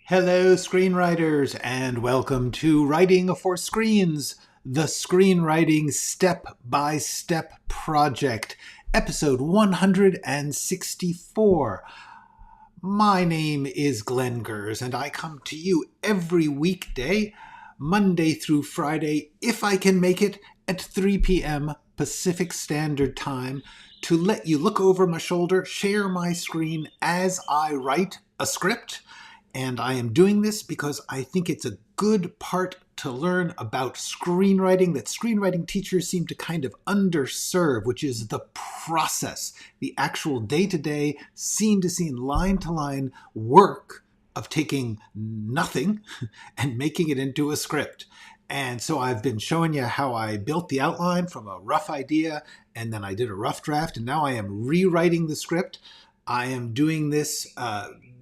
Hello, screenwriters, and welcome to Writing for Screens, the screenwriting step-by-step project, episode 164. My name is Glenn Gers, and I come to you every weekday, Monday through Friday, if I can make it, at 3 p.m. Pacific Standard Time, to let you look over my shoulder, share my screen as I write a script. And I am doing this because I think it's a good part to learn about screenwriting that screenwriting teachers seem to kind of underserve, which is the process, the actual day-to-day, scene-to-scene, line-to-line work of taking nothing and making it into a script. And so I've been showing you how I built the outline from a rough idea, and then I did a rough draft, and now I am rewriting the script. I am doing this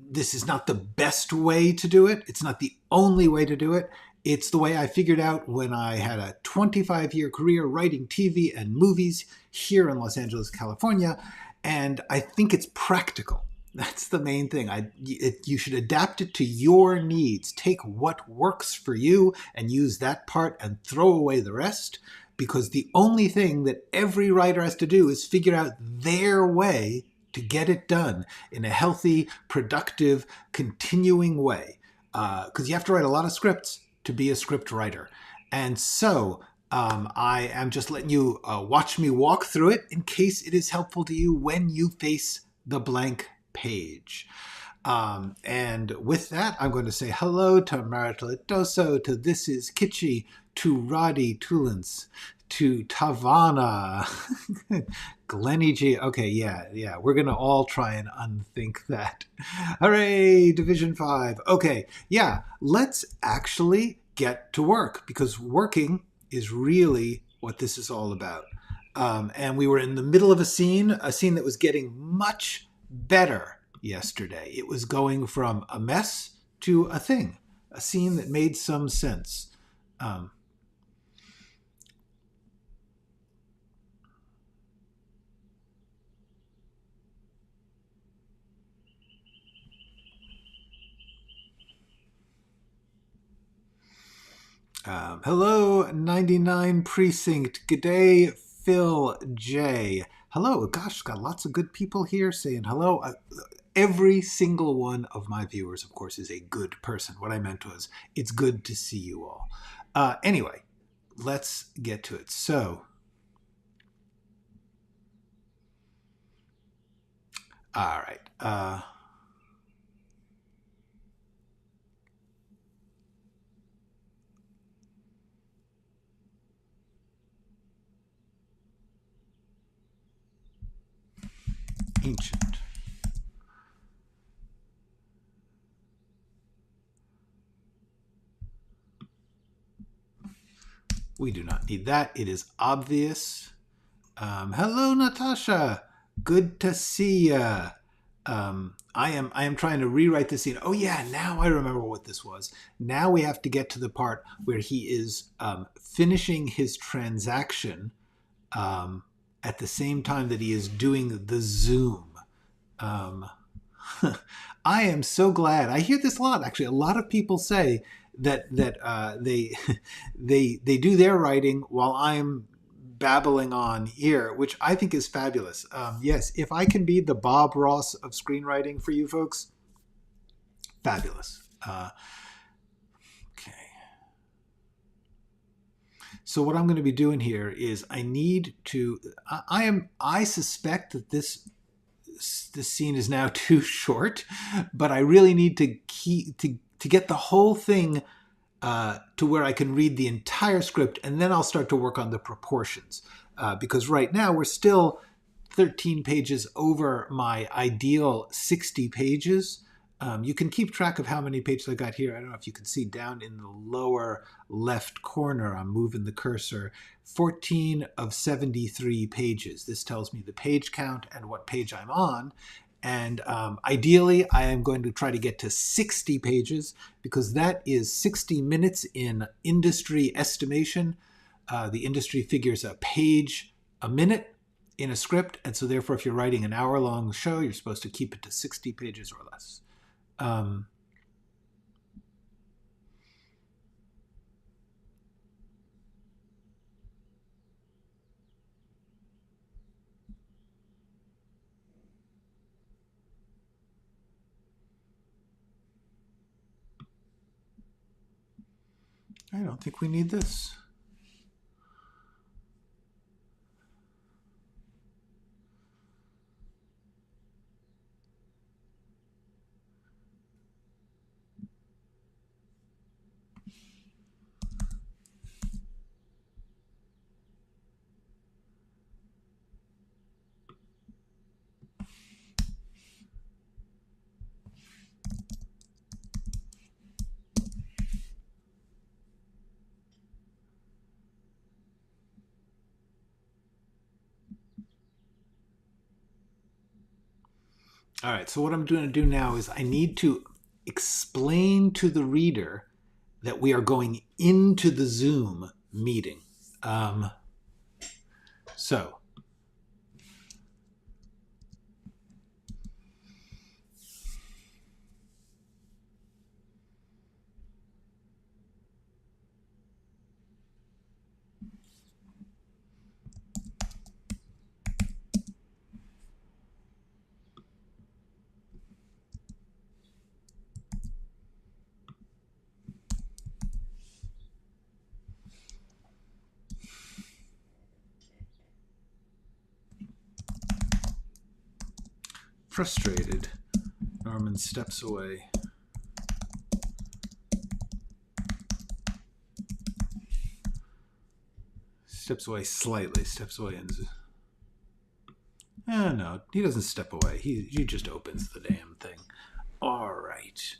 this is not the best way to do it. It's not the only way to do it. It's the way I figured out when I had a 25-year career writing TV and movies here in Los Angeles, California. And I think it's practical. That's the main thing. You should adapt it to your needs. Take what works for you and use that part and throw away the rest. Because the only thing that every writer has to do is figure out their way to get it done in a healthy, productive, continuing way. Because you have to write a lot of scripts to be a script writer. And so I am just letting you watch me walk through it in case it is helpful to you when you face the blank page. And with that, I'm going to say hello to Maritolitoso, to This Is Kitschy, to Roddy Tulens, to Tavana, Glenny G. Okay, yeah. We're going to all try and unthink that. Hooray, Division 5. Okay, yeah, let's actually get to work, because working is really what this is all about. And we were in the middle of a scene that was getting much better yesterday. It was going from a mess to a thing, a scene that made some sense. Hello, 99 Precinct. G'day, Phil J. Hello. Gosh, got lots of good people here saying hello. Every single one of my viewers, of course, is a good person. What I meant was, it's good to see you all. Anyway, let's get to it. So, all right. Ancient. We do not need that. It is obvious. Hello, Natasha. Good to see ya. I am trying to rewrite the scene. Oh yeah, now I remember what this was. Now we have to get to the part where he is finishing his transaction at the same time that he is doing the Zoom. I am so glad. I hear this a lot, actually. A lot of people say that they do their writing while I'm babbling on here, which I think is fabulous. Yes, if I can be the Bob Ross of screenwriting for you folks, fabulous. Okay. So what I'm going to be doing here is I suspect that this scene is now too short, but I really need to get the whole thing to where I can read the entire script, and then I'll start to work on the proportions. Because right now we're still 13 pages over my ideal 60 pages. You can keep track of how many pages I got here. I don't know if you can see down in the lower left corner. I'm moving the cursor. 14 of 73 pages. This tells me the page count and what page I'm on. And ideally, I am going to try to get to 60 pages, because that is 60 minutes in industry estimation. The industry figures a page a minute in a script. And so therefore, if you're writing an hour-long show, you're supposed to keep it to 60 pages or less. I don't think we need this. All right, so what I'm going to do now is I need to explain to the reader that we are going into the Zoom meeting. So frustrated, Norman steps away. Steps away slightly, steps away and... no, he doesn't step away. He just opens the damn thing. All right.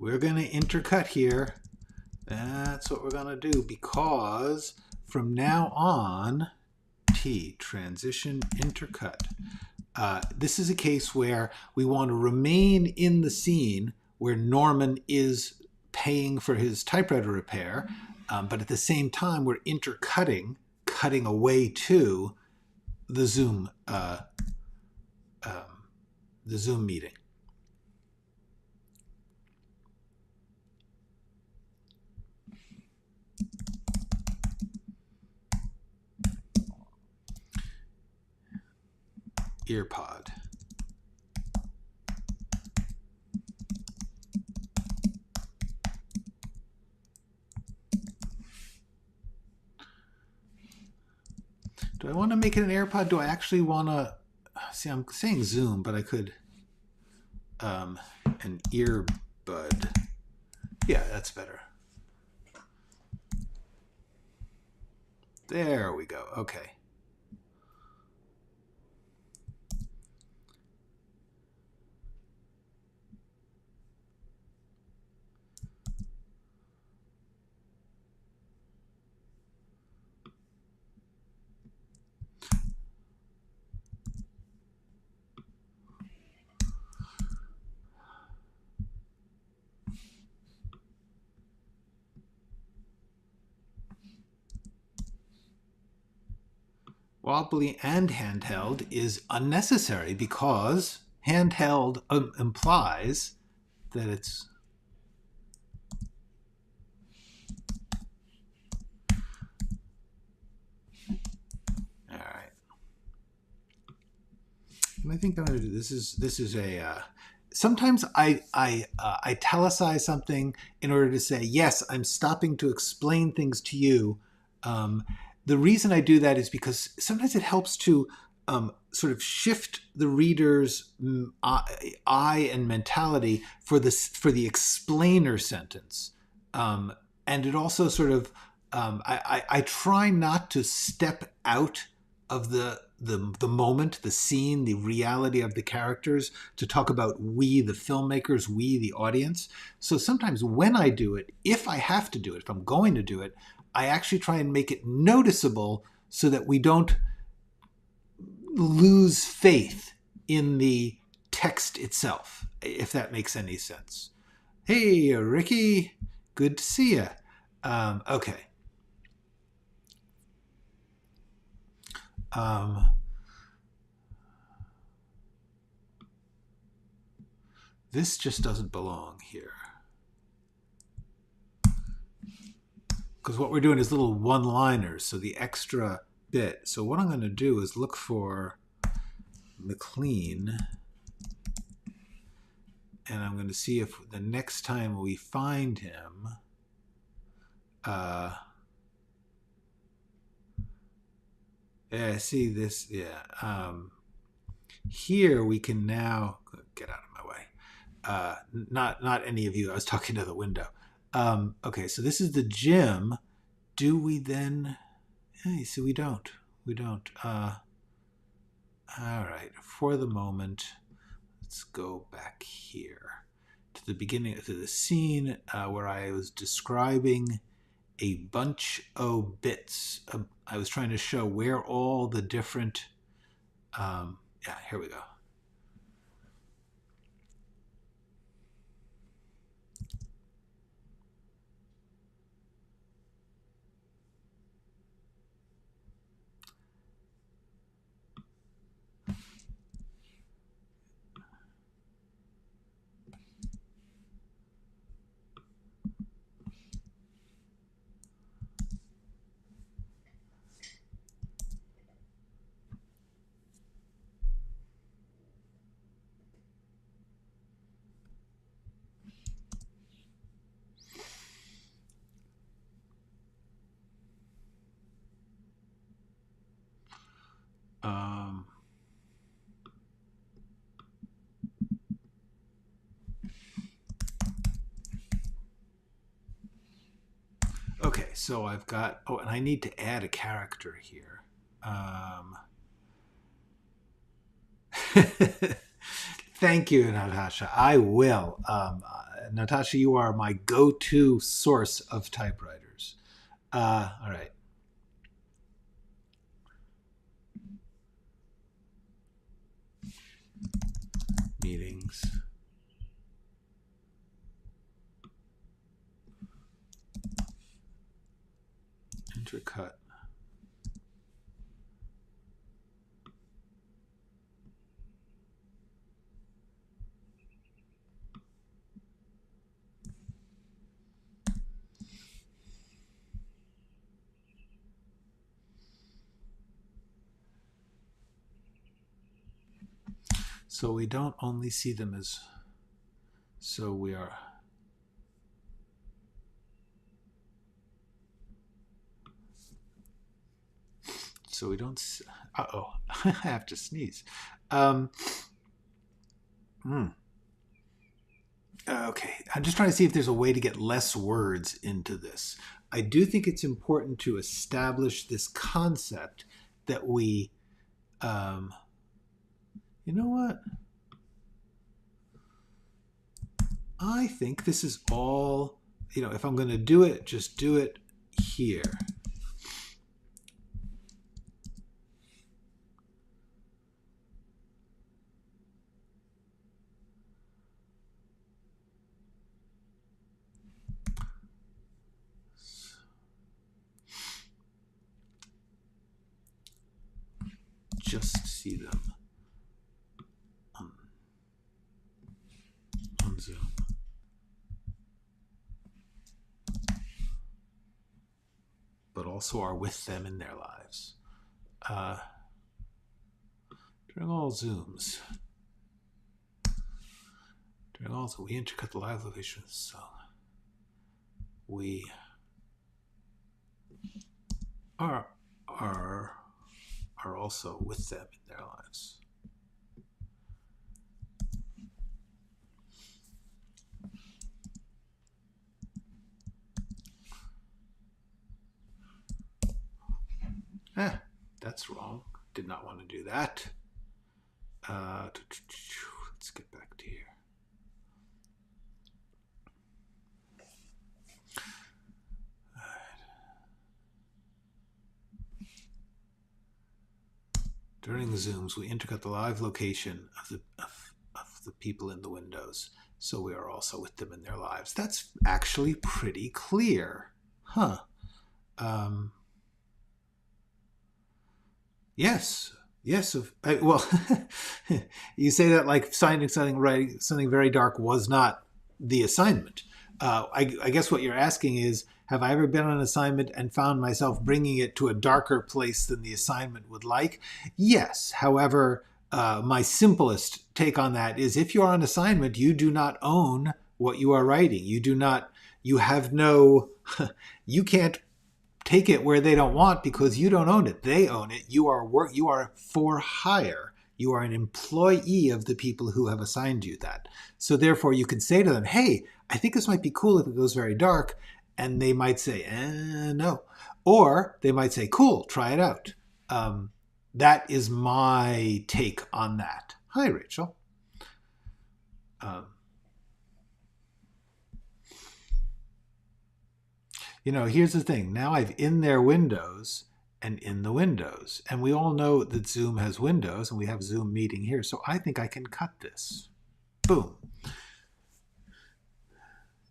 We're going to intercut here. That's what we're going to do, because from now on, T, transition, intercut. This is a case where we want to remain in the scene where Norman is paying for his typewriter repair, but at the same time we're intercutting, cutting away to the Zoom meeting. Earpod. Do I want to make it an AirPod? Do I actually want to... See, I'm saying Zoom, but I could... an earbud. Yeah, that's better. There we go. Okay. Wobbly and handheld is unnecessary because handheld implies that it's... All right. And I think I'm going to do this is a... sometimes I italicize something in order to say, yes, I'm stopping to explain things to you. The reason I do that is because sometimes it helps to sort of shift the reader's eye and mentality for the explainer sentence, and it also sort of I try not to step out of the moment, the scene, the reality of the characters to talk about we, the filmmakers, we, the audience. So sometimes when I do it, if I have to do it, if I'm going to do it, I actually try and make it noticeable so that we don't lose faith in the text itself, if that makes any sense. Hey, Ricky, good to see you. Okay. This just doesn't belong here. Because what we're doing is little one-liners, so the extra bit. So what I'm going to do is look for McLean, and I'm going to see if the next time we find him, yeah, see this, yeah. Here we can now, get out of my way. Not any of you, I was talking to the window. Okay, so this is the gym. Do we then, hey, see, we don't. All right, for the moment, let's go back here to the beginning, to the scene where I was describing a bunch of bits. I was trying to show where all the different, yeah, here we go. Okay, so I've got, oh, and I need to add a character here. Thank you, Natasha. I will. Natasha, you are my go-to source of typewriters. All right. Meetings. Intercut. So we don't only see them as, so we are, so we don't, uh-oh, I have to sneeze. Okay, I'm just trying to see if there's a way to get less words into this. I do think it's important to establish this concept that we, you know what? I think this is all, you know, if I'm going to do it, just do it here. Just see them on Zoom. But also are with them in their lives. During all Zooms. During all Zooms, we intercut the live location of the song. We are also with them in their lives. That's wrong. Did not want to do that. Let's get back to here. During Zooms, we intercut the live location of the people in the windows, so we are also with them in their lives. That's actually pretty clear. Huh. Yes. Yes. Well, you say that like writing something very dark was not the assignment. I guess what you're asking is, have I ever been on an assignment and found myself bringing it to a darker place than the assignment would like? Yes. However, my simplest take on that is, if you're on assignment, you do not own what you are writing. You have no, you can't take it where they don't want because you don't own it. They own it. You are for hire. You are an employee of the people who have assigned you that. So therefore you can say to them, hey, I think this might be cool if it goes very dark. And they might say, no. Or they might say, cool, try it out. That is my take on that. Hi, Rachel. Here's the thing. Now I've in their windows and in the windows. And we all know that Zoom has windows, and we have Zoom meeting here. So I think I can cut this. Boom.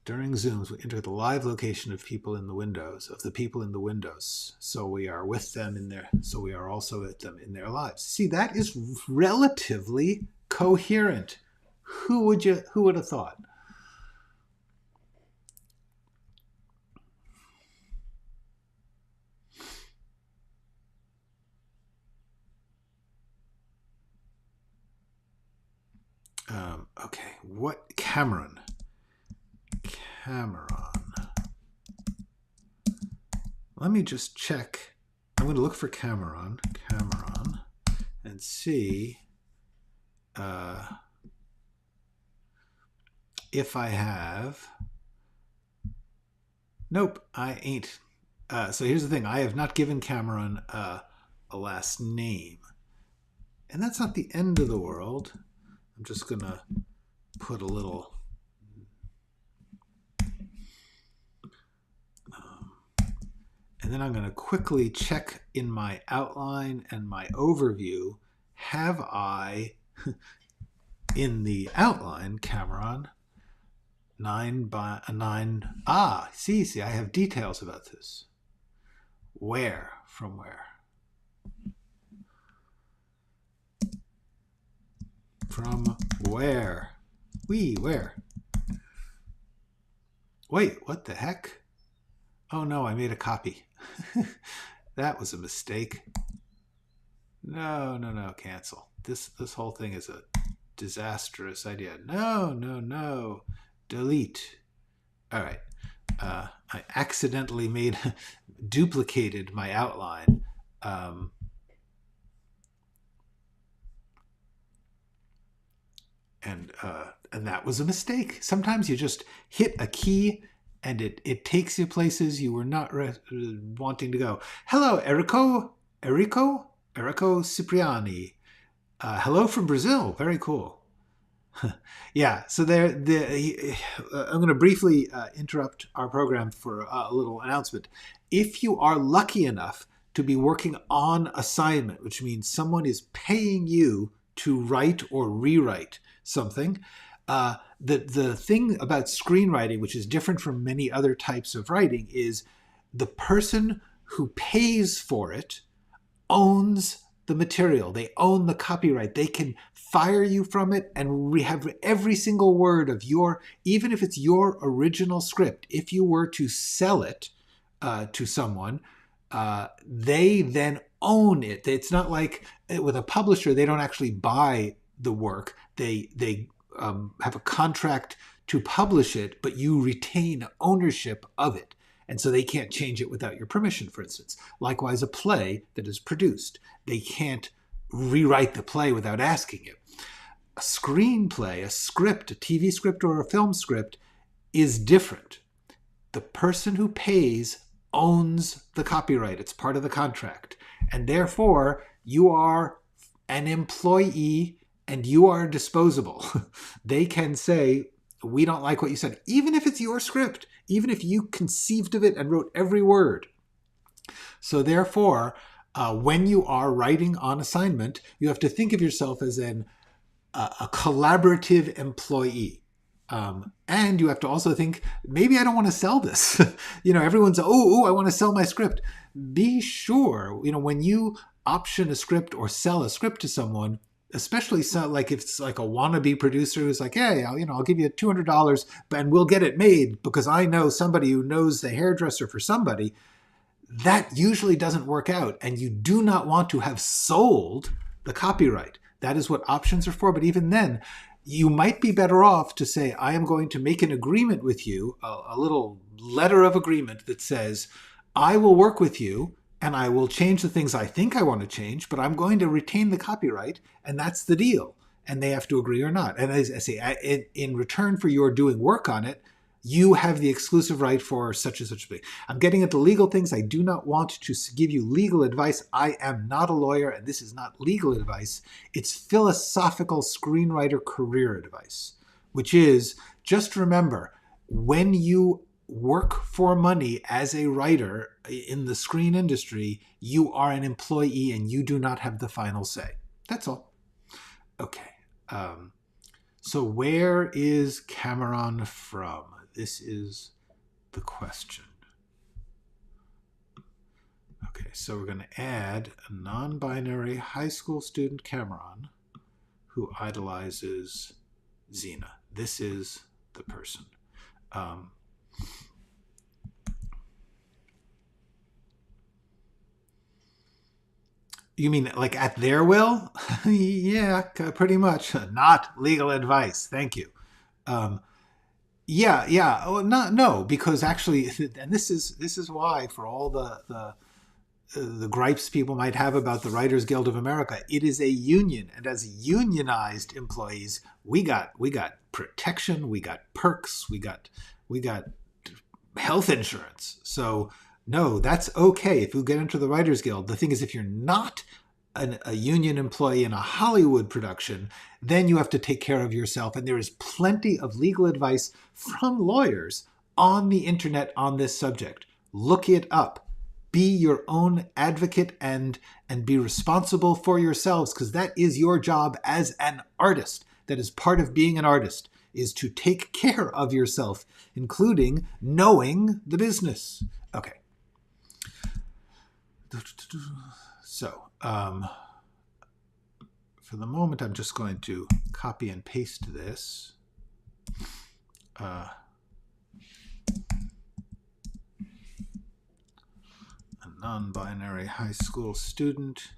During Zooms, we enter the live location of people in the windows, So we are with them so we are also with them in their lives. See, that is relatively coherent. Who would have thought? Okay, what Cameron? Let me just check. I'm going to look for Cameron, and see if I have. Nope, I ain't. So here's the thing. I have not given Cameron a last name. And that's not the end of the world. I'm just going to put a little... and then I'm going to quickly check in my outline and my overview. Have I, in the outline, Cameron, 9 by 9... see, I have details about this. Where? From where? From where? Where? Wait, what the heck? Oh no, I made a copy. That was a mistake. No, cancel. This whole thing is a disastrous idea. No. Delete. All right. I accidentally duplicated my outline. And that was a mistake. Sometimes you just hit a key and it takes you places you were not wanting to go. Hello, Erico Cipriani. Hello from Brazil. Very cool. Yeah, so I'm going to briefly interrupt our program for a little announcement. If you are lucky enough to be working on assignment, which means someone is paying you to write or rewrite something, the thing about screenwriting, which is different from many other types of writing, is the person who pays for it owns the material. They own the copyright. They can fire you from it and have every single word of even if it's your original script, if you were to sell it to someone, they then own it. It's not like with a publisher, they don't actually buy the work. They have a contract to publish it, but you retain ownership of it. And so they can't change it without your permission, for instance. Likewise, a play that is produced. They can't rewrite the play without asking you. A screenplay, a script, a TV script or a film script is different. The person who pays owns the copyright. It's part of the contract. And therefore, you are an employee and you are disposable. They can say, we don't like what you said, even if it's your script, even if you conceived of it and wrote every word. So therefore, When you are writing on assignment, you have to think of yourself as a collaborative employee. And you have to also think, maybe I don't want to sell this. Everyone's, I want to sell my script. Be sure, when you option a script or sell a script to someone, especially like if it's like a wannabe producer who's like, hey, I'll give you $200 and we'll get it made because I know somebody who knows the hairdresser for somebody. That usually doesn't work out, and you do not want to have sold the copyright. That is what options are for. But even then, you might be better off to say, I am going to make an agreement with you, a little letter of agreement that says, I will work with you and I will change the things I think I want to change, but I'm going to retain the copyright, and that's the deal. And they have to agree or not. And as I say, in return for your doing work on it, you have the exclusive right for such and such a thing. I'm getting into legal things. I do not want to give you legal advice. I am not a lawyer, and this is not legal advice. It's philosophical screenwriter career advice, which is, just remember, when you work for money as a writer in the screen industry, you are an employee and you do not have the final say. That's all. Okay. So where is Cameron from? This is the question. Okay, so we're going to add a non-binary high school student, Cameron, who idolizes Xena. This is the person. You mean like at their will? Yeah, pretty much. Not legal advice. Thank you. Yeah. Oh, no, because actually, and this is why, for all the gripes people might have about the Writers Guild of America, it is a union, and as unionized employees, we got protection, we got perks, we got health insurance. So no, that's okay if you get into the Writers Guild. The thing is, if you're not a union employee in a Hollywood production, then you have to take care of yourself. And there is plenty of legal advice from lawyers on the internet on this subject. Look it up. Be your own advocate and be responsible for yourselves, because that is your job as an artist. That is part of being an artist, is to take care of yourself, including knowing the business. Okay. So, for the moment, I'm just going to copy and paste this. A non-binary high school student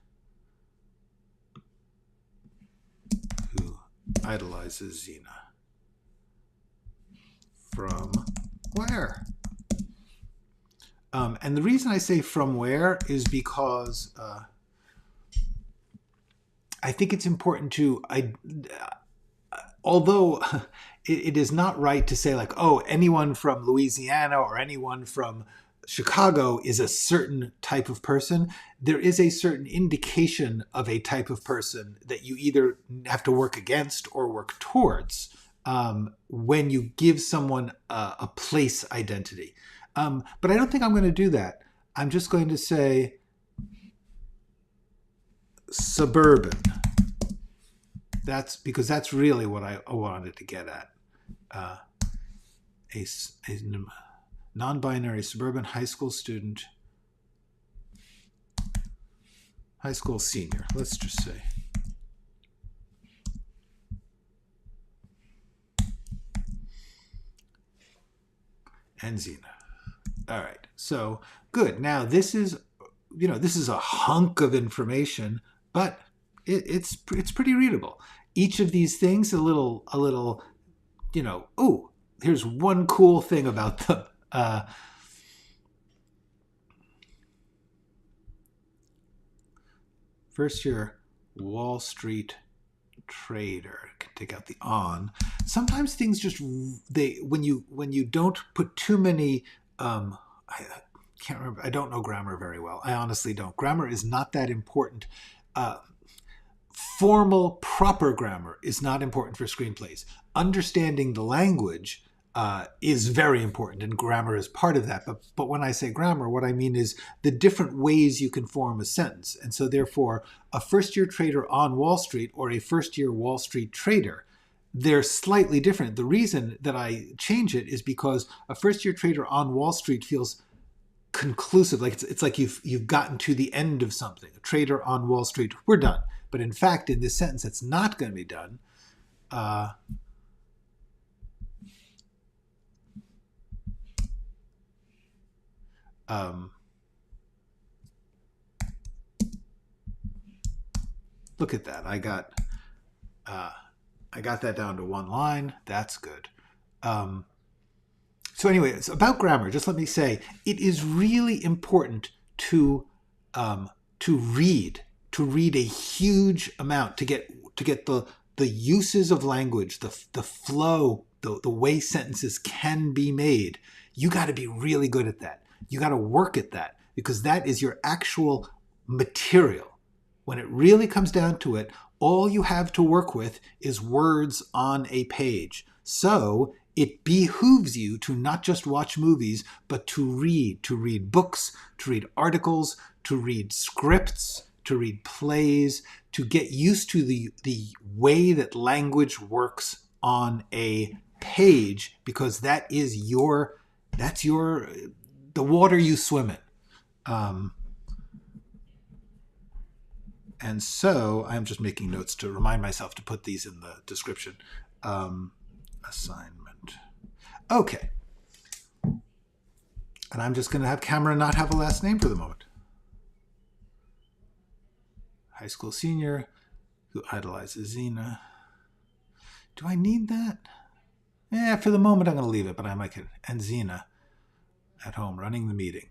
who idolizes Xena. From where? And the reason I say from where is because I think it's important to, although it is not right to say like, oh, anyone from Louisiana or anyone from Chicago is a certain type of person. There is a certain indication of a type of person that you either have to work against or work towards when you give someone a place identity. But I don't think I'm going to do that. I'm just going to say suburban. That's because that's really what I wanted to get at. A non-binary suburban high school student, high school senior, let's just say. And Xena. All right, so good. Now this is, this is a hunk of information, but it's pretty readable. Each of these things a little, oh, here's one cool thing about them. First year Wall Street trader. Can take out the on. Sometimes things just when you don't put too many. I can't remember. I don't know grammar very well. I honestly don't. Grammar is not that important. Formal, proper grammar is not important for screenplays. Understanding the language is very important, and grammar is part of that. But when I say grammar, what I mean is the different ways you can form a sentence. And so therefore, a first-year trader on Wall Street or a first-year Wall Street trader, they're slightly different. The reason that I change it is because a first-year trader on Wall Street feels conclusive, like it's like you've gotten to the end of something. A trader on Wall Street, we're done. But in fact, in this sentence, it's not going to be done. Look at that. I got that down to one line. That's good. So anyway, it's about grammar. Just let me say, it is really important to read a huge amount, to get the uses of language, the flow, the way sentences can be made. You got to be really good at that. You got to work at that, because that is your actual material. When it really comes down to it, all you have to work with is words on a page. So it behooves you to not just watch movies, but to read books, to read articles, to read scripts, to read plays, to get used to the way that language works on a page, because that is the water you swim in. And so I'm just making notes to remind myself to put these in the description. Assignment. Okay. And I'm just going to have Cameron not have a last name for the moment. High school senior who idolizes Xena. Do I need that? Yeah, for the moment I'm going to leave it, but I might get it. And Xena at home running the meeting.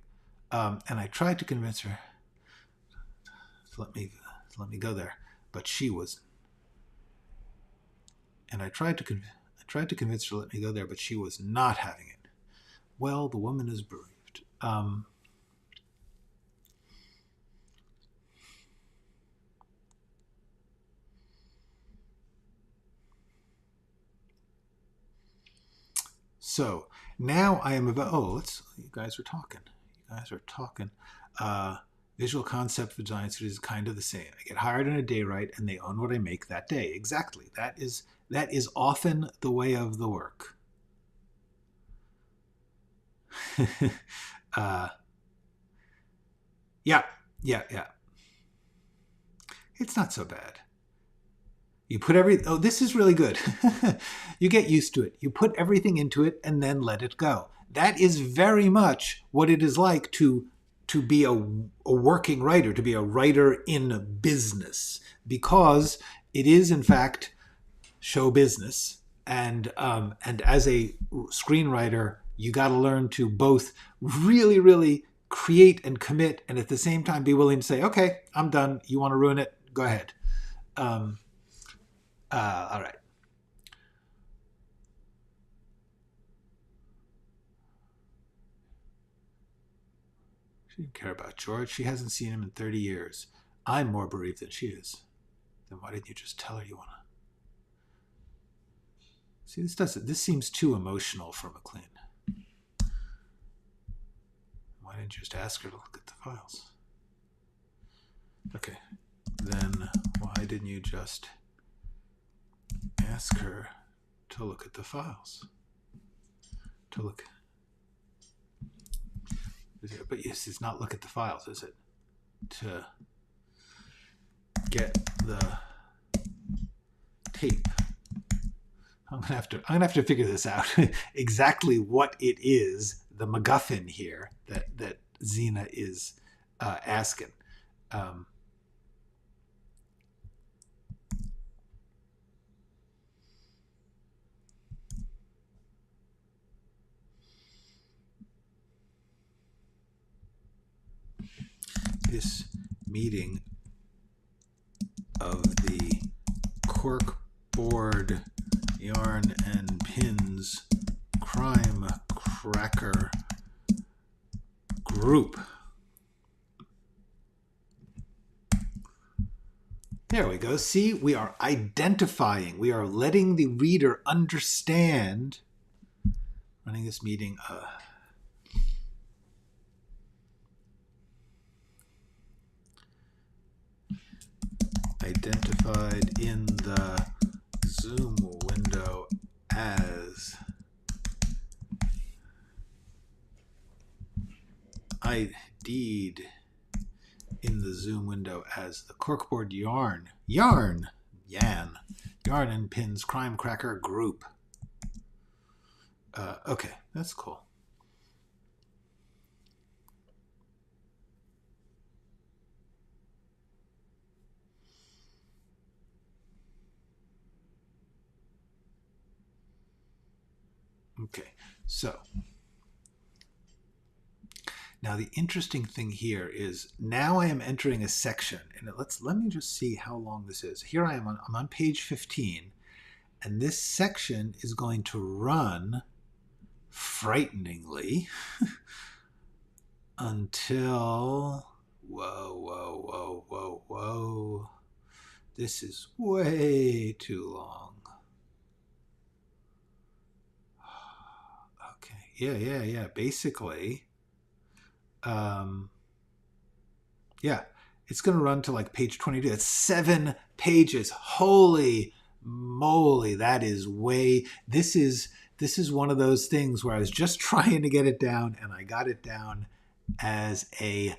And I tried to convince her to let me go there, but she was. And I tried to convince her to let me go there, but she was not having it. Well, the woman is bereaved. So now I am about. You guys are talking. Visual concept for design studios is kind of the same. I get hired on a day rate, and they own what I make that day. Exactly. That is often the way of the work. Yeah. It's not so bad. You put this is really good. You get used to it. You put everything into it and then let it go. That is very much what it is like to be a working writer, to be a writer in business, because it is in fact show business. And as a screenwriter, you got to learn to both really, really create and commit, and at the same time be willing to say, okay, I'm done. You want to ruin it? Go ahead. All right. She didn't care about George. She hasn't seen him in 30 years. I'm more bereaved than she is. Then why didn't you just tell her you want to? See, this seems too emotional for McLean. Why didn't you just ask her to look at the files? Okay. Then why didn't you just ask her to look at the files? To look. But yes, it's not look at the files, is it? To get the tape. I'm gonna have to figure this out. Exactly what it is, the MacGuffin here that Xena is asking. This meeting of the cork board yarn and pins crime cracker group. There we go. See, we are identifying. We are letting the reader understand running this meeting. Identified in the Zoom window as ID'd in the Zoom window as the corkboard yarn and pins crime cracker group. Okay, that's cool. Okay, so now the interesting thing here is now I am entering a section, and let me just see how long this is. Here I'm on page 15, and this section is going to run frighteningly until whoa. This is way too long. Yeah. Basically, yeah, it's going to run to like page 22. That's 7 pages. Holy moly, that is way. This is one of those things where I was just trying to get it down, and I got it down as a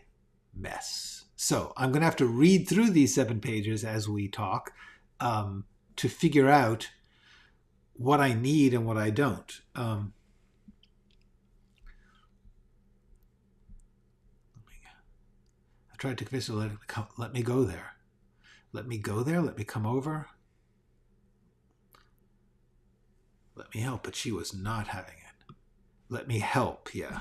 mess. So I'm going to have to read through these 7 pages as we talk to figure out what I need and what I don't. Tried to convince her, let me go there. Let me go there. Let me come over. Let me help. But she was not having it. Let me help. Yeah.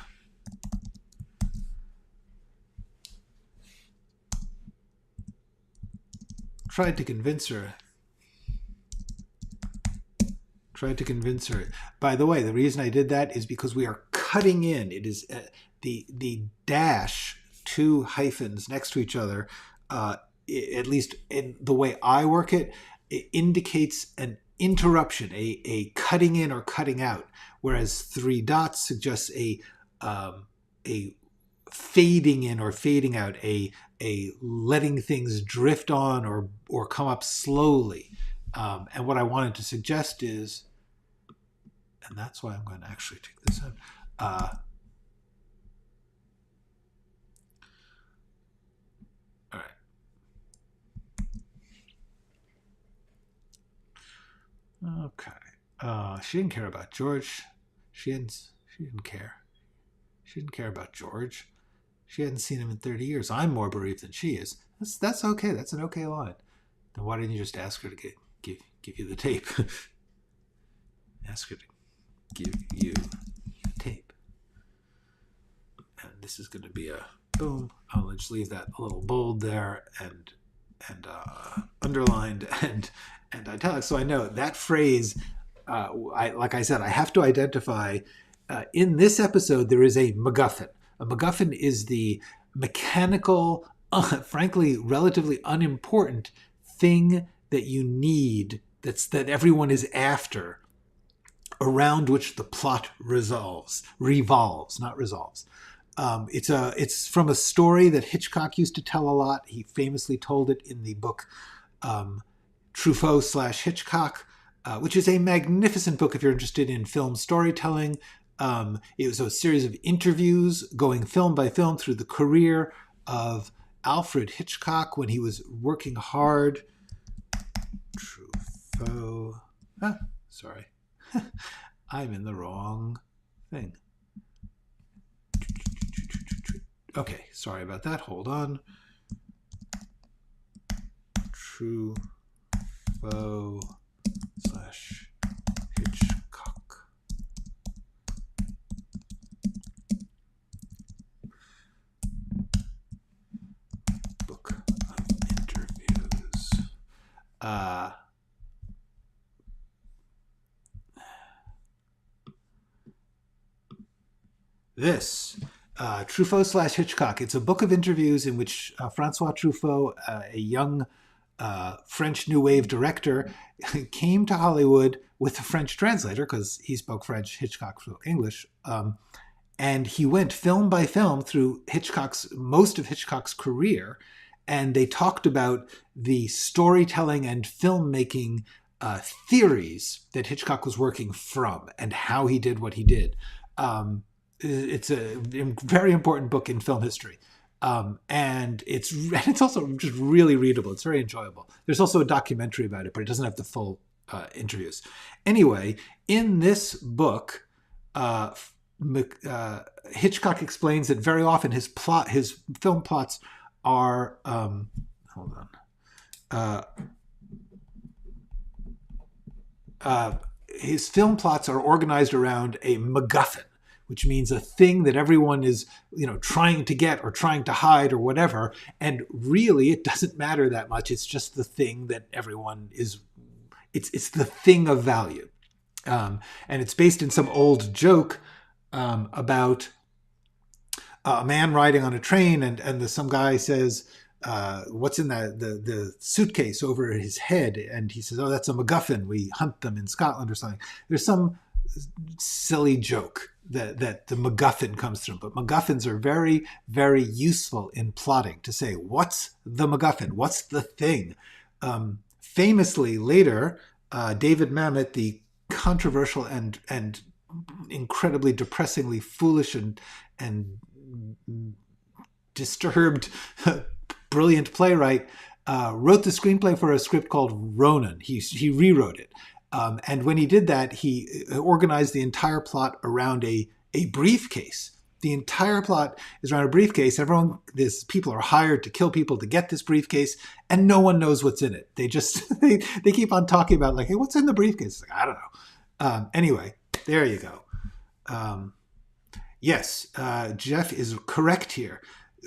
Tried to convince her. By the way, the reason I did that is because we are cutting in. It is the dash, 2 hyphens next to each other, at least in the way I work it, it indicates an interruption, a cutting in or cutting out, whereas 3 dots suggests a fading in or fading out, a letting things drift on or come up slowly. And what I wanted to suggest is, and that's why I'm going to actually take this out. Okay. She didn't care about George. She didn't care. She didn't care about George. She hadn't seen him in 30 years. I'm more bereaved than she is. That's okay. That's an okay line. Then why didn't you just ask her to give you the tape? Ask her to give you the tape. And this is going to be a boom. I'll just leave that a little bold there and underlined and italics. So I know that phrase, like I said, I have to identify. In this episode, there is a MacGuffin. A MacGuffin is the mechanical, frankly, relatively unimportant thing that you need, that everyone is after, around which the plot revolves, not resolves. It's from a story that Hitchcock used to tell a lot. He famously told it in the book Truffaut / Hitchcock, which is a magnificent book if you're interested in film storytelling. It was a series of interviews going film by film through the career of Alfred Hitchcock when he was working hard. Truffaut. Sorry. I'm in the wrong thing. Okay, sorry about that. Hold on. Truffaut / Hitchcock. Book of interviews. Truffaut / Hitchcock. It's a book of interviews in which Francois Truffaut, a young French New Wave director, came to Hollywood with a French translator, because he spoke French, Hitchcock spoke English. And he went film by film through most of Hitchcock's career, and they talked about the storytelling and filmmaking theories that Hitchcock was working from and how he did what he did. It's a very important book in film history. And it's also just really readable. It's very enjoyable. There's also a documentary about it, but it doesn't have the full interviews. Anyway, in this book, Hitchcock explains that very often his film plots are his film plots are organized around a MacGuffin, which means a thing that everyone is, trying to get or trying to hide or whatever. And really, it doesn't matter that much. It's just the thing that everyone is. It's the thing of value, and it's based in some old joke about a man riding on a train, and some guy says, "What's in the suitcase over his head?" And he says, "Oh, that's a MacGuffin. We hunt them in Scotland or something." There's some silly joke that the MacGuffin comes from, but MacGuffins are very, very useful in plotting, to say, what's the MacGuffin? What's the thing? Famously later, David Mamet, the controversial and incredibly depressingly foolish and disturbed brilliant playwright, wrote the screenplay for a script called Ronin. He rewrote it. And when he did that, he organized the entire plot around a briefcase. The entire plot is around a briefcase. People are hired to kill people to get this briefcase, and no one knows what's in it. They just they keep on talking about, like, hey, what's in the briefcase? Like, I don't know. Anyway, there you go. Yes, Jeff is correct here.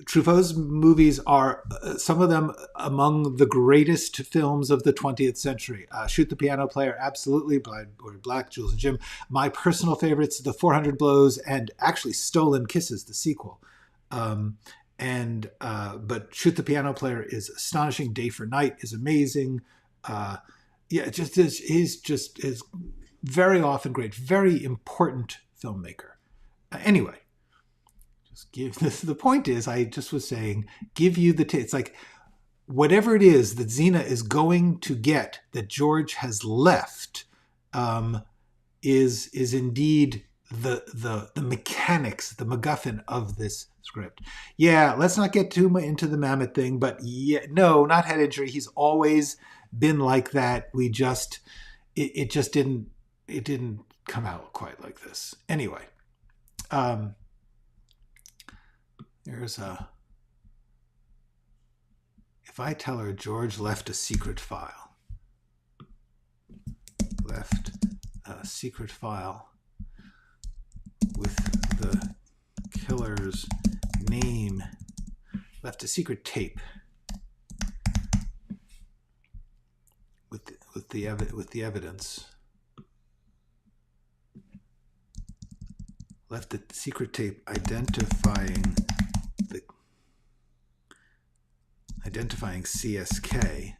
Truffaut's movies are, some of them, among the greatest films of the 20th century. Shoot the Piano Player, absolutely. Black, Jules and Jim. My personal favorites, The 400 Blows, and actually Stolen Kisses, the sequel. But Shoot the Piano Player is astonishing. Day for Night is amazing. He's very often great, very important filmmaker. Anyway. The point is, I just was saying, give you it's like whatever it is that Zena is going to get that George has left is indeed the mechanics, the MacGuffin of this script. Yeah, let's not get too much into the Mamet thing, but yeah, no, not head injury. He's always been like that. It didn't come out quite like this. Anyway. If I tell her George left a secret file. Left a secret file with the killer's name. Left a secret tape with the evidence. Left the secret tape identifying CSK,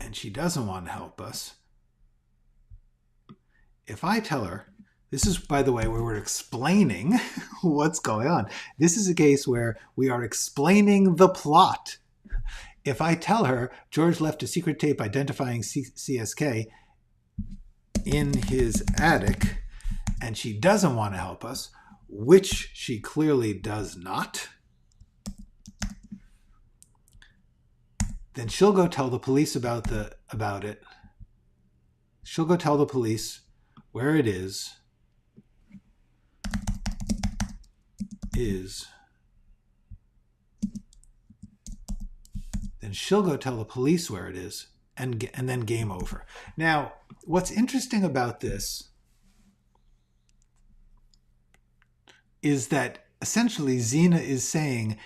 and she doesn't want to help us. If I tell her, this is, by the way, where we're explaining what's going on. This is a case where we are explaining the plot. If I tell her George left a secret tape identifying CSK in his attic, and she doesn't want to help us, which she clearly does not, then she'll go tell the police about it. She'll go tell the police where it is. Then she'll go tell the police where it is, and then game over. Now, what's interesting about this is that essentially Zena is saying,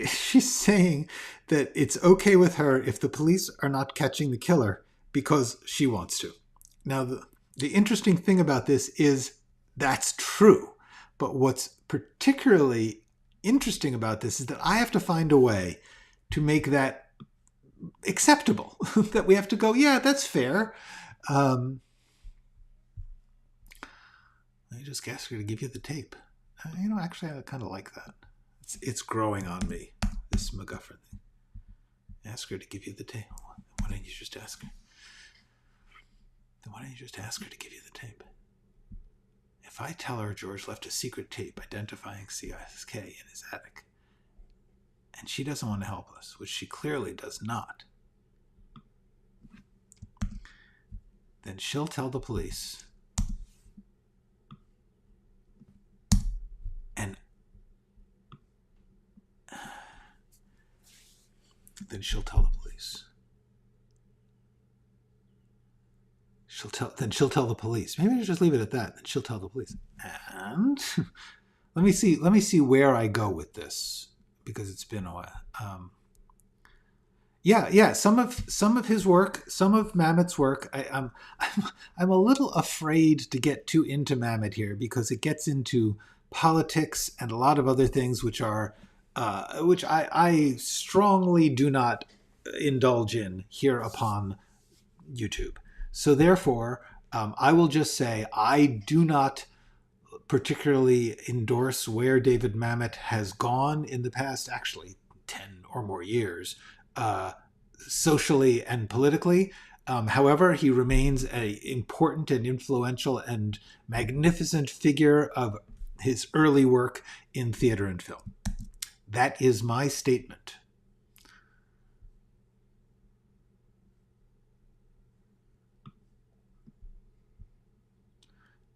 she's saying that it's okay with her if the police are not catching the killer because she wants to. Now, the interesting thing about this is that's true, but what's particularly interesting about this is that I have to find a way to make that acceptable. That we have to go, yeah, that's fair. Let me just ask her to give you the tape. Actually, I kind of like that. It's growing on me, this MacGuffin thing. Ask her to give you the tape. Why don't you just ask her? Then why don't you just ask her to give you the tape? If I tell her George left a secret tape identifying CSK in his attic, and she doesn't want to help us, which she clearly does not, then she'll tell the police, and then she'll tell the police. She'll tell the police. Maybe I'll just leave it at that. Then she'll tell the police. And let me see where I go with this, because it's been a while. Yeah. Some of his work, some of Mamet's work. I'm a little afraid to get too into Mamet here, because it gets into politics and a lot of other things which are which I strongly do not indulge in here upon YouTube. So therefore, I will just say I do not particularly endorse where David Mamet has gone in the past, actually 10 or more years, socially and politically. However, he remains an important and influential and magnificent figure of his early work in theater and film. That is my statement.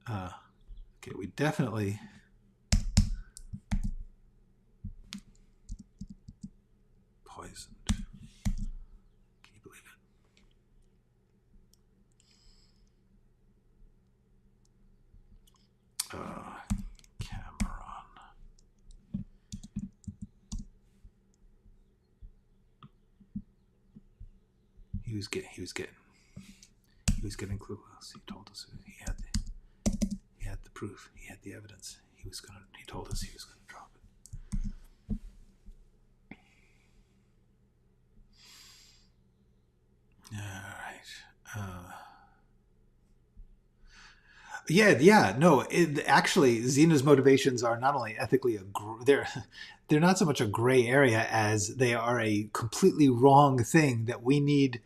Okay, we definitely... Poisoned. Can you believe it? Cameron. He was getting clueless. He told us he had the proof. He had the evidence. He told us he was gonna drop it. All right. No. Actually, Zena's motivations are not only ethically they're not so much a gray area as they are a completely wrong thing that we need,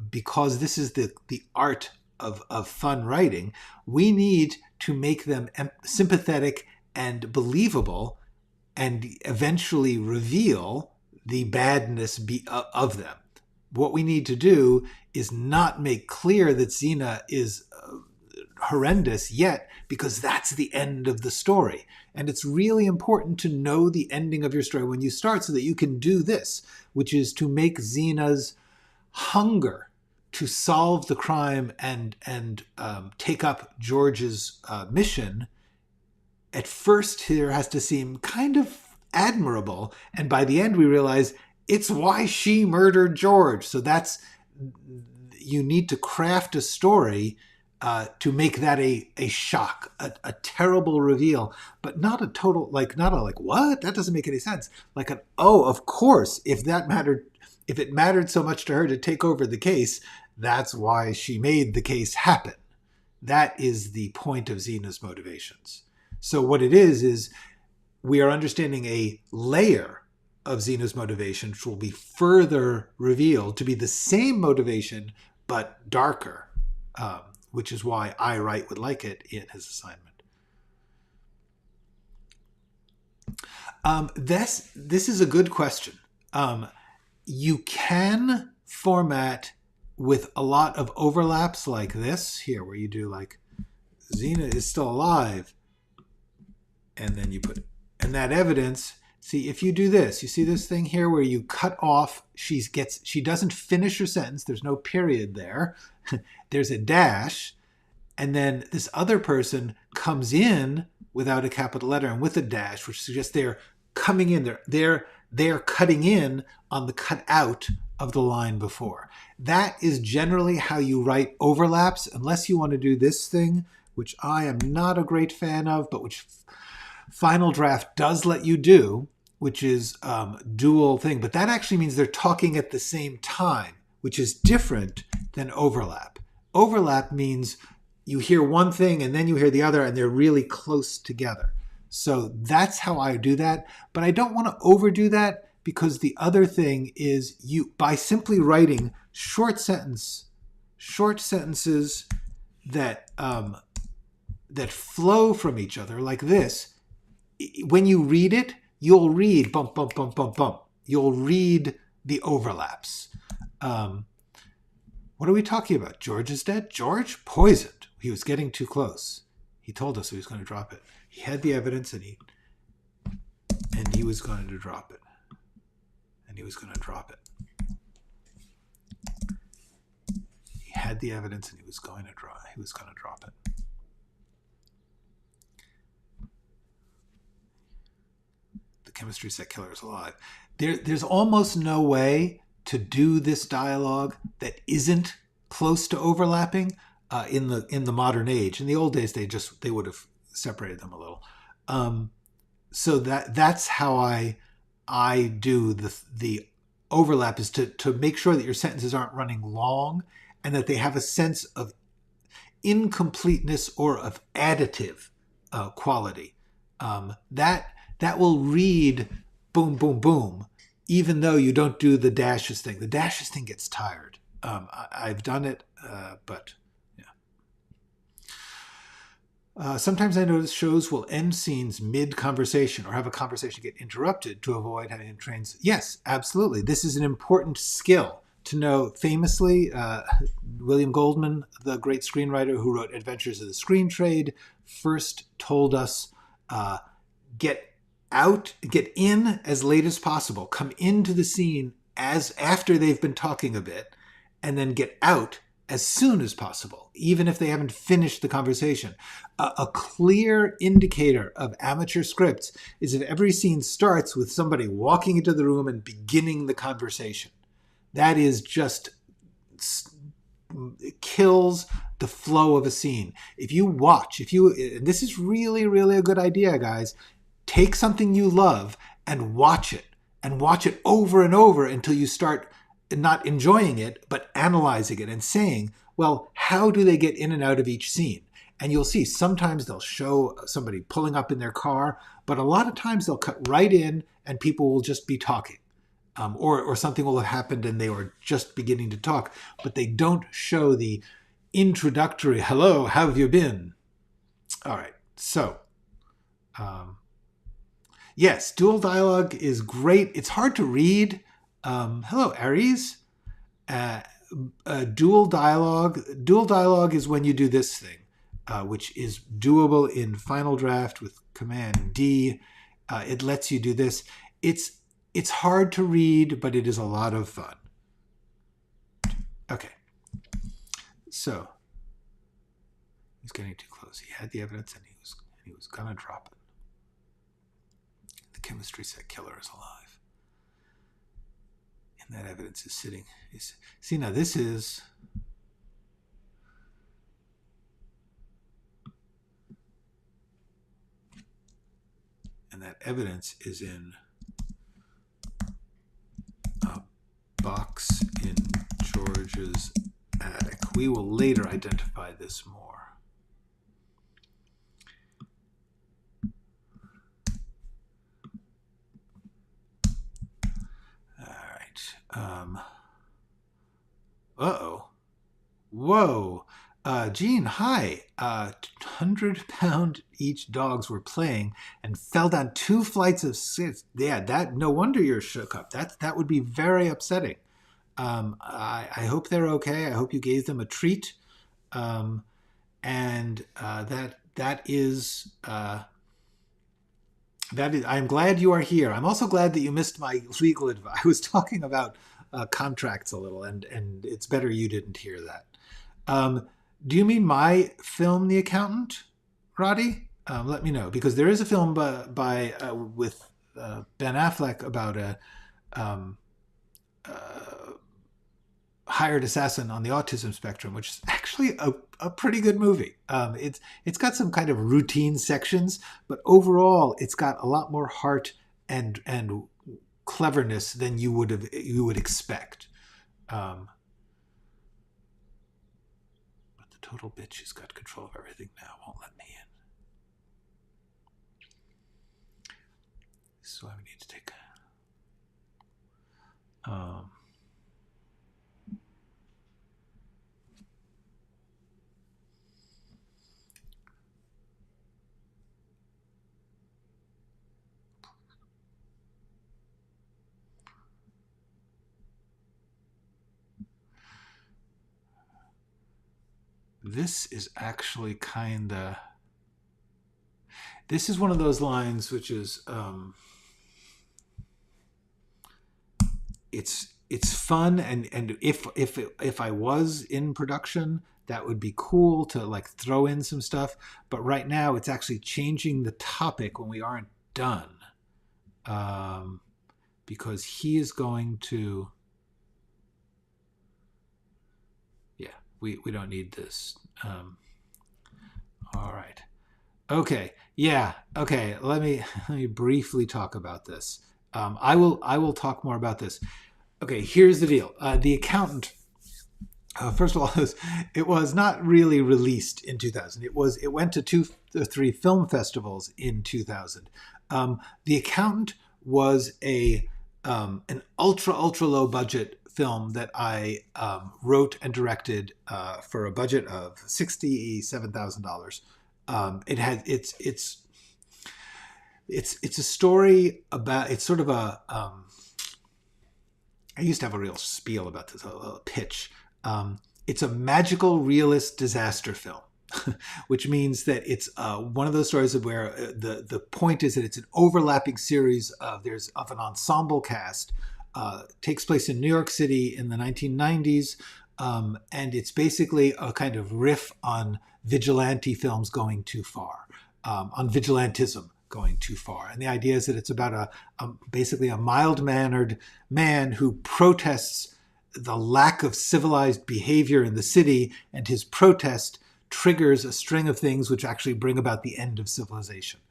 because this is the art of fun writing. We need to make them sympathetic and believable, and eventually reveal the badness of them. What we need to do is not make clear that Zena is horrendous yet, because that's the end of the story. And it's really important to know the ending of your story when you start, so that you can do this, which is to make Zena's hunger to solve the crime and take up George's mission, at first here has to seem kind of admirable, and by the end we realize it's why she murdered George. So you need to craft a story to make that a shock, a terrible reveal, but not a total, not a what? That doesn't make any sense. Like oh, of course, if it mattered so much to her to take over the case, that's why she made the case happen. That is the point of Zena's motivations. So what it is we are understanding a layer of Zena's motivation, which will be further revealed to be the same motivation, but darker, which is why I Write would like it in his assignment. This is a good question. You can format with a lot of overlaps like this here, where you do Zena is still alive, and then you put, and that evidence. See, if you do this, you see this thing here where you cut off, she doesn't finish her sentence. There's no period there. There's a dash. And then this other person comes in without a capital letter and with a dash, which suggests they're coming in. They're cutting in on the cut out of the line before. That is generally how you write overlaps, unless you want to do this thing, which I am not a great fan of, but which Final Draft does let you do, dual thing, but that actually means they're talking at the same time, which is different than overlap. Overlap means you hear one thing and then you hear the other, and they're really close together. So that's how I do that. But I don't want to overdo that, because the other thing is, by simply writing short sentences that flow from each other like this, when you read it, you'll read bump, bump, bump, bump, bump. You'll read the overlaps. What are we talking about? George is dead? George? Poisoned. He was getting too close. He told us he was going to drop it. He had the evidence, and he was going to drop it. And he was going to drop it. He had the evidence, and he was going to drop it. The chemistry set killer is alive. There's almost no way to do this dialogue that isn't close to overlapping in the modern age. In the old days, they would have separated them a little. So that's how I do the overlap, is to make sure that your sentences aren't running long and that they have a sense of incompleteness or of additive quality. That will read boom, boom, boom, even though you don't do the dashes thing. The dashes thing gets tired. I've done it, but yeah. Sometimes I notice shows will end scenes mid-conversation or have a conversation get interrupted to avoid having trains. Yes, absolutely. This is an important skill to know. Famously, William Goldman, the great screenwriter who wrote Adventures of the Screen Trade, first told us, get in as late as possible. Come into the scene after they've been talking a bit, and then get out as soon as possible, even if they haven't finished the conversation. A clear indicator of amateur scripts is if every scene starts with somebody walking into the room and beginning the conversation. That is just, it kills the flow of a scene. And this is really, really a good idea, guys. Take something you love and watch it over and over until you start not enjoying it, but analyzing it and saying, well, how do they get in and out of each scene? And you'll see sometimes they'll show somebody pulling up in their car, but a lot of times they'll cut right in and people will just be talking. Or something will have happened and they were just beginning to talk, but they don't show the introductory, hello, how have you been? All right, so... yes, dual dialogue is great. It's hard to read. Hello, Aries. Dual dialogue is when you do this thing, which is doable in Final Draft with Command D. It lets you do this. It's hard to read, but it is a lot of fun. Okay. So he's getting too close. He had the evidence, and he was gonna drop it. The chemistry set killer is alive. And that evidence is sitting. See, now this is... And that evidence is in a box in George's attic. We will later identify this more. Uh-oh. Whoa. Gene, hi. 100-pound each dogs were playing and fell down 2 flights of stairs. Yeah, no wonder you're shook up. That would be very upsetting. I hope they're okay. I hope you gave them a treat. That is I'm glad you are here. I'm also glad that you missed my legal advice. I was talking about contracts a little, and it's better you didn't hear that. Do you mean my film, The Accountant, Roddy? Let me know, because there is a film with Ben Affleck about a hired assassin on the autism spectrum, which is actually a pretty good movie. It's got some kind of routine sections, but overall it's got a lot more heart and cleverness than you would expect. But the total bitch has got control of everything now. Won't let me in. So I need to take. This is actually kind of. This is one of those lines which is. It's fun, and if I was in production, that would be cool to like throw in some stuff. But right now, it's actually changing the topic when we aren't done, because he is going to. Yeah, we don't need this. All right. Okay. Yeah. Okay. Let me briefly talk about this. I will talk more about this. Okay, here's the deal. The Accountant, first of all, it was not really released in 2000. It went to 2 or 3 film festivals in 2000. The Accountant was an ultra low budget film that I wrote and directed for a budget of $67,000. It's a story about, it's sort of a I used to have a real spiel about this, a pitch. It's a magical realist disaster film, which means that it's one of those stories where the point is that it's an overlapping series of an ensemble cast. Takes place in New York City in the 1990s, and it's basically a kind of riff on vigilante films going too far, on vigilantism going too far. And the idea is that it's about basically a mild-mannered man who protests the lack of civilized behavior in the city, and his protest triggers a string of things which actually bring about the end of civilization.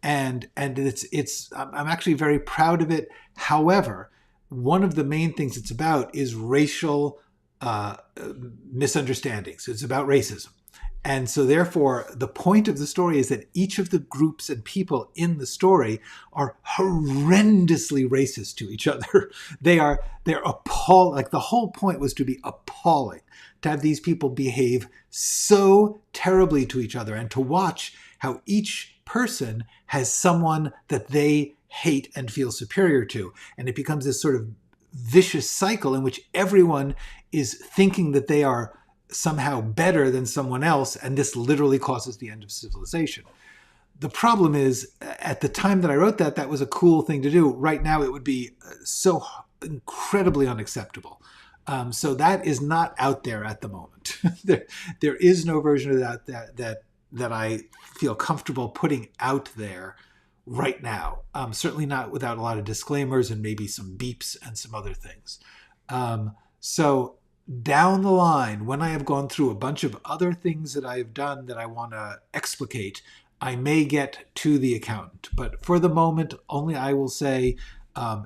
And I'm actually very proud of it. However, one of the main things it's about is racial misunderstandings. It's about racism. And so therefore, the point of the story is that each of the groups and people in the story are horrendously racist to each other. They're appalling. Like, the whole point was to be appalling, to have these people behave so terribly to each other, and to watch how each person has someone that they hate and feel superior to. And it becomes this sort of vicious cycle in which everyone is thinking that they are somehow better than someone else, and this literally causes the end of civilization. The problem is, at the time that I wrote that was a cool thing to do. Right now, it would be so incredibly unacceptable. So that is not out there at the moment. There is no version of that I feel comfortable putting out there right now. Certainly not without a lot of disclaimers and maybe some beeps and some other things. So down the line, when I have gone through a bunch of other things that I've done that I want to explicate, I may get to The Accountant. But for the moment, only I will say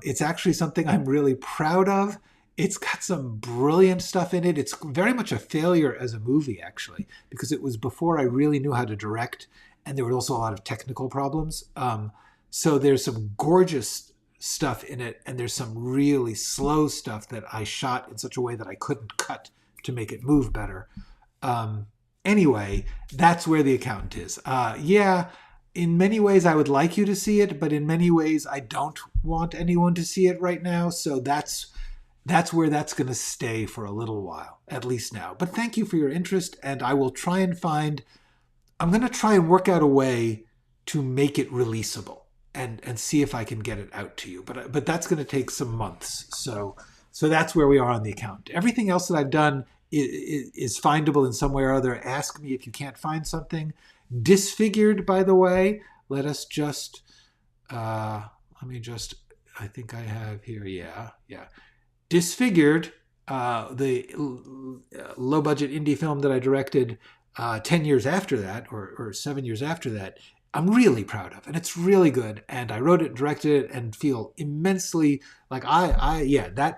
it's actually something I'm really proud of. It's got some brilliant stuff in it. It's very much a failure as a movie, actually, because it was before I really knew how to direct, and there were also a lot of technical problems. So there's some gorgeous stuff in it, and there's some really slow stuff that I shot in such a way that I couldn't cut to make it move better. Anyway, that's where The Accountant is. Yeah, in many ways I would like you to see it, but in many ways I don't want anyone to see it right now. So that's where that's going to stay for a little while, at least now. But thank you for your interest, and I will try and I'm going to try and work out a way to make it releasable. And see if I can get it out to you. But that's going to take some months. So that's where we are on The Accountant. Everything else that I've done is findable in some way or other. Ask me if you can't find something. Disfigured, by the way. Let us just, I think I have here, yeah. Disfigured, the low-budget indie film that I directed 10 years after that, or 7 years after that, I'm really proud of, and it's really good. And I wrote it, directed it, and feel immensely like yeah, that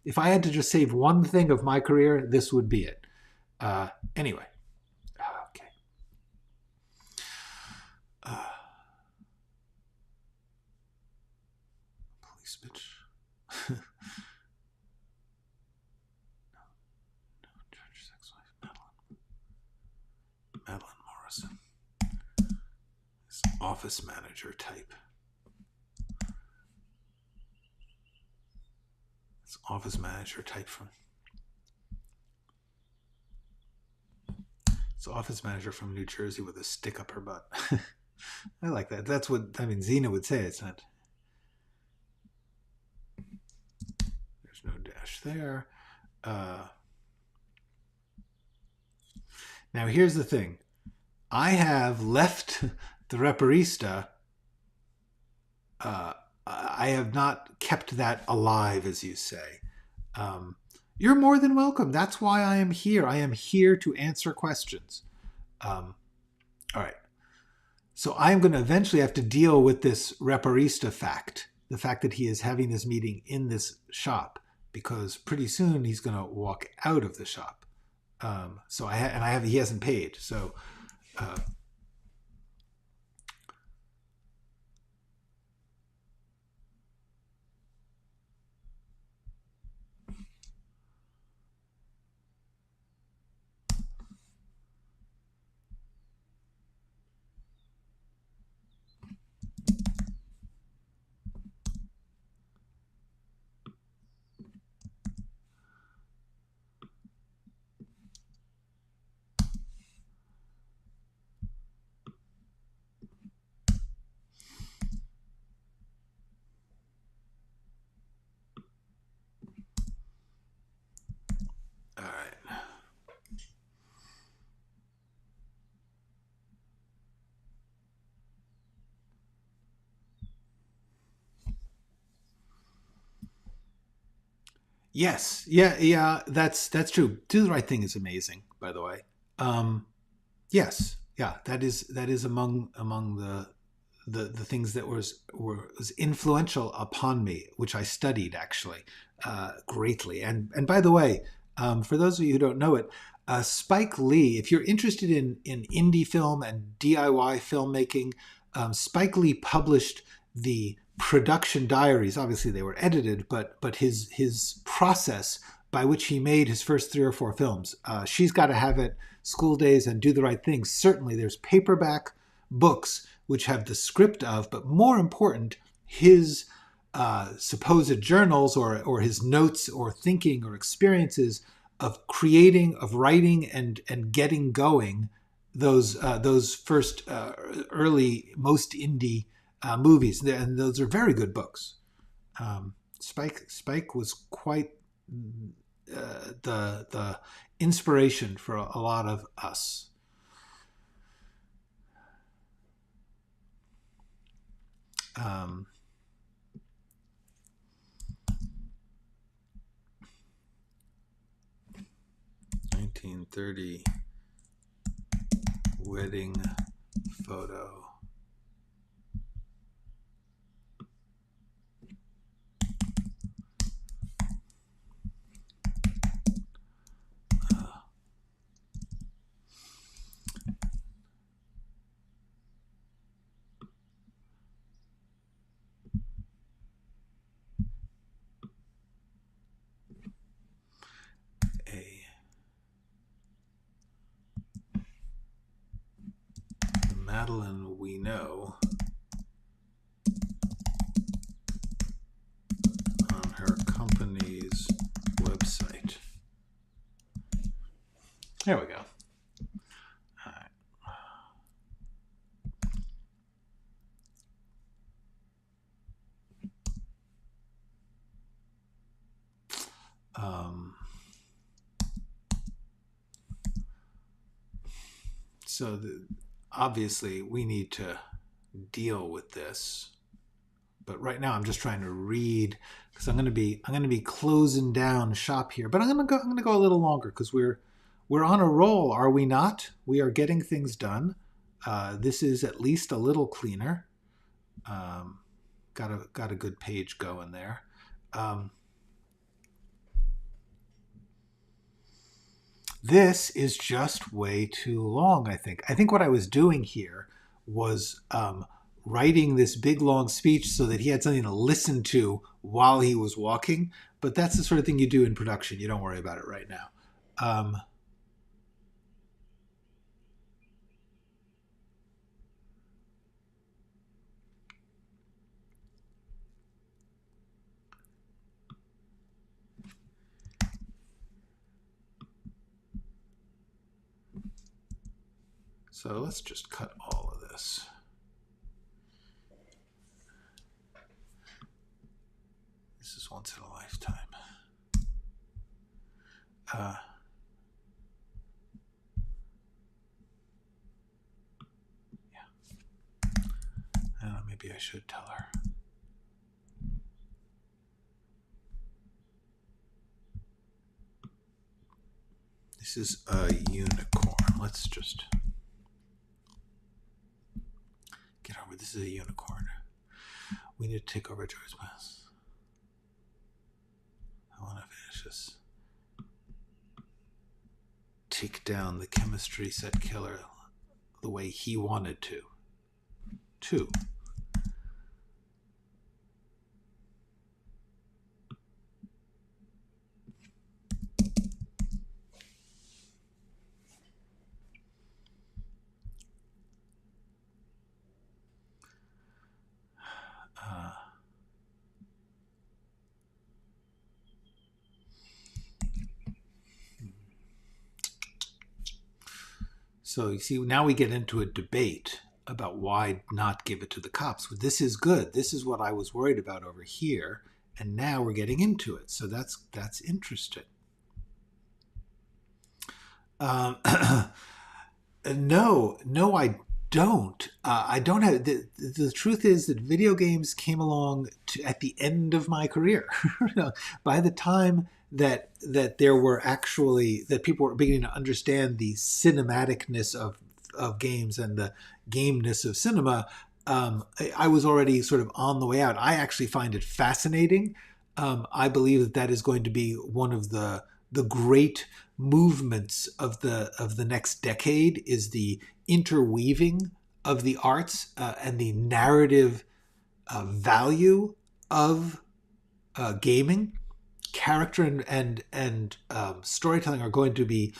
if I had to just save one thing of my career, this would be it. Anyway, okay. Police bitch. Judge, sex wife, Madeline Morrison. This office manager type. This office manager type from. It's office manager from New Jersey with a stick up her butt. I like that. That's what Xena would say. It's not. There's no dash there. Now here's the thing. I have left the Reparista. I have not kept that alive, as you say. You're more than welcome. That's why I am here. I am here to answer questions. All right. So I'm going to eventually have to deal with this Reparista fact, the fact that he is having this meeting in this shop, because pretty soon he's going to walk out of the shop. So he hasn't paid. So, all right. Yes, yeah. That's true. Do the Right Thing is amazing, by the way. Yes, yeah. That is among the things that was influential upon me, which I studied actually greatly. And by the way, for those of you who don't know it, Spike Lee. If you're interested in indie film and DIY filmmaking, Spike Lee published the production diaries. Obviously, they were edited, but his process by which he made his first 3 or 4 films. She's Got to Have It, School Days, and Do the Right Thing. Certainly, there's paperback books which have the script of, but more important, his supposed journals or his notes or thinking or experiences of creating, of writing, and getting going those first early, most indie movies, and those are very good books. Spike was quite the inspiration for a lot of us. Um, 1930 wedding photo. Madeline we know on her company's website. There we go. All right. So obviously we need to deal with this, but right now I'm just trying to read because I'm going to be closing down shop here, but I'm going to go a little longer because we're on a roll, are we not? We are getting things done. This is at least a little cleaner. Got a good page going there. This is just way too long, I think. I think what I was doing here was writing this big long speech so that he had something to listen to while he was walking. But that's the sort of thing you do in production. You don't worry about it right now. So let's just cut all of this. This is once in a lifetime. Yeah. Maybe I should tell her. This is a unicorn. Let's just get over. This is a unicorn. We need to take over Joy's mess. I want to finish this. Take down the chemistry set killer the way he wanted to. 2. So you see, now we get into a debate about why not give it to the cops. Well, this is good. This is what I was worried about over here, and now we're getting into it. So that's interesting. No, I don't. I don't have. The truth is that video games came along at the end of my career. By the time that there were actually, that people were beginning to understand the cinematicness of games and the gameness of cinema, I was already sort of on the way out. I actually find it fascinating. I believe that is going to be one of the great movements of the next decade, is the interweaving of the arts and the narrative value of gaming. Character and storytelling are going to be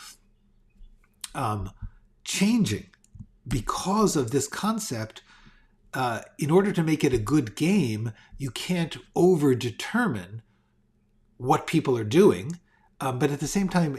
changing because of this concept. In order to make it a good game, you can't over-determine what people are doing. But at the same time,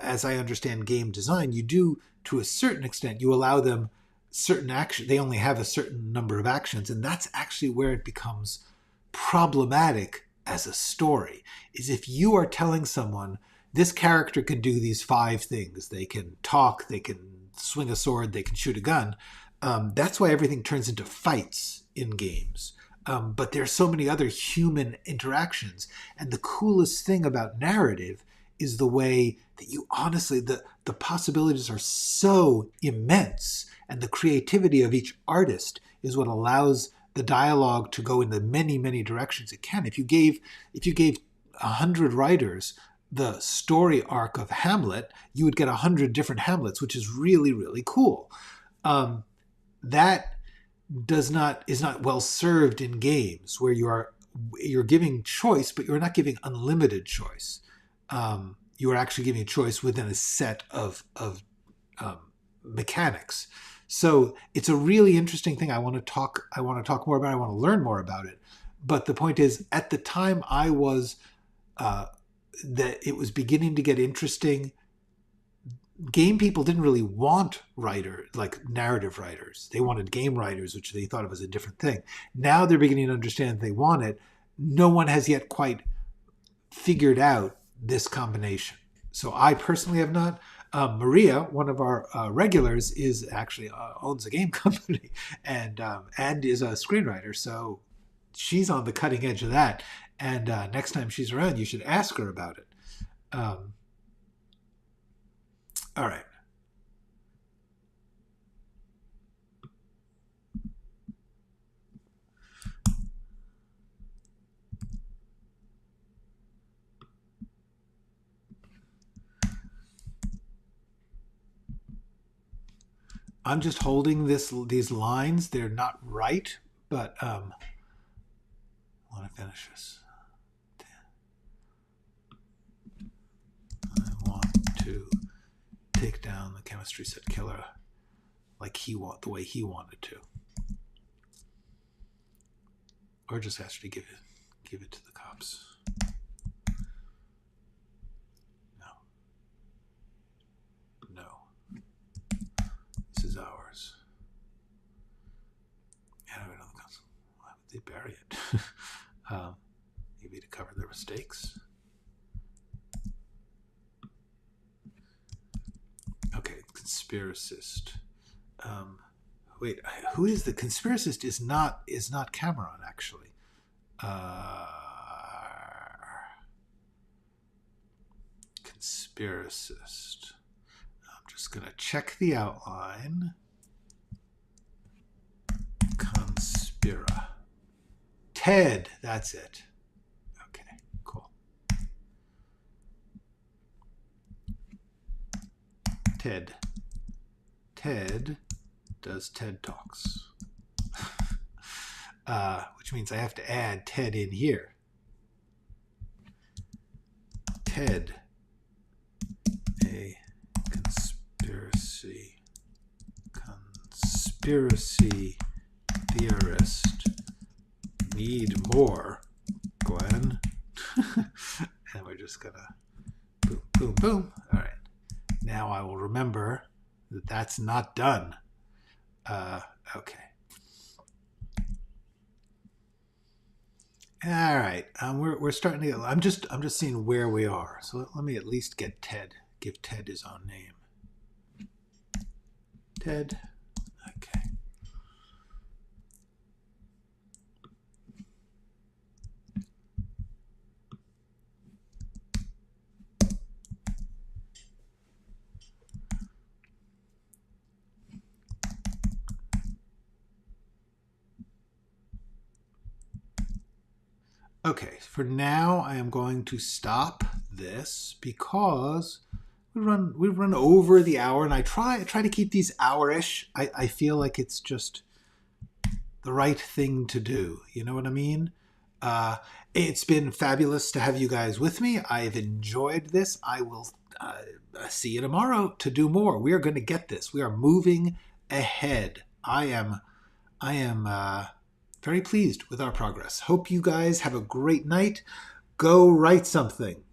as I understand game design, you do, to a certain extent, you allow them certain action. They only have a certain number of actions, and that's actually where it becomes problematic as a story, is if you are telling someone this character can do these 5 things. They can talk, they can swing a sword, they can shoot a gun. That's why everything turns into fights in games. But there's so many other human interactions. And the coolest thing about narrative is the way that you honestly, the possibilities are so immense, and the creativity of each artist is what allows the dialogue to go in the many, many directions it can. If you gave 100 writers the story arc of Hamlet, you would get 100 different Hamlets, which is really, really cool. That is not well served in games, where you're giving choice, but you're not giving unlimited choice. You are actually giving choice within a set of mechanics. So it's a really interesting thing. I want to talk more about it. I want to learn more about it. But the point is, at the time I was that it was beginning to get interesting, game people didn't really want narrative writers. They wanted game writers, which they thought of as a different thing. Now they're beginning to understand they want it. No one has yet quite figured out this combination. So I personally have not. Maria, one of our regulars, is actually owns a game company and is a screenwriter. So she's on the cutting edge of that. And next time she's around, you should ask her about it. All right. I'm just holding these lines. They're not right, but I want to finish this. I want to take down the chemistry set killer like the way he wanted to, or just actually give it to the cops. No, this is ours. Yeah, why would they bury it? Maybe to cover their mistakes. Okay, conspiracist. Wait, who is the conspiracist? Is not Cameron, actually. Conspiracist. I'm just gonna check the outline. Conspira. Ted, that's it. Okay, cool. Ted does TED Talks. Which means I have to add Ted in here. Ted, a conspiracy theorist. Need more, Glenn. And we're just gonna boom, boom, boom. All right. Now I will remember that that's not done. Okay. All right. We're starting to get. I'm just seeing where we are. So let me at least get Ted. Give Ted his own name. Ted. Okay. Okay, for now I am going to stop this because we run over the hour, and I try to keep these hour-ish. I feel like it's just the right thing to do. You know what I mean? It's been fabulous to have you guys with me. I've enjoyed this. I will see you tomorrow to do more. We are going to get this. We are moving ahead. I am very pleased with our progress. Hope you guys have a great night. Go write something.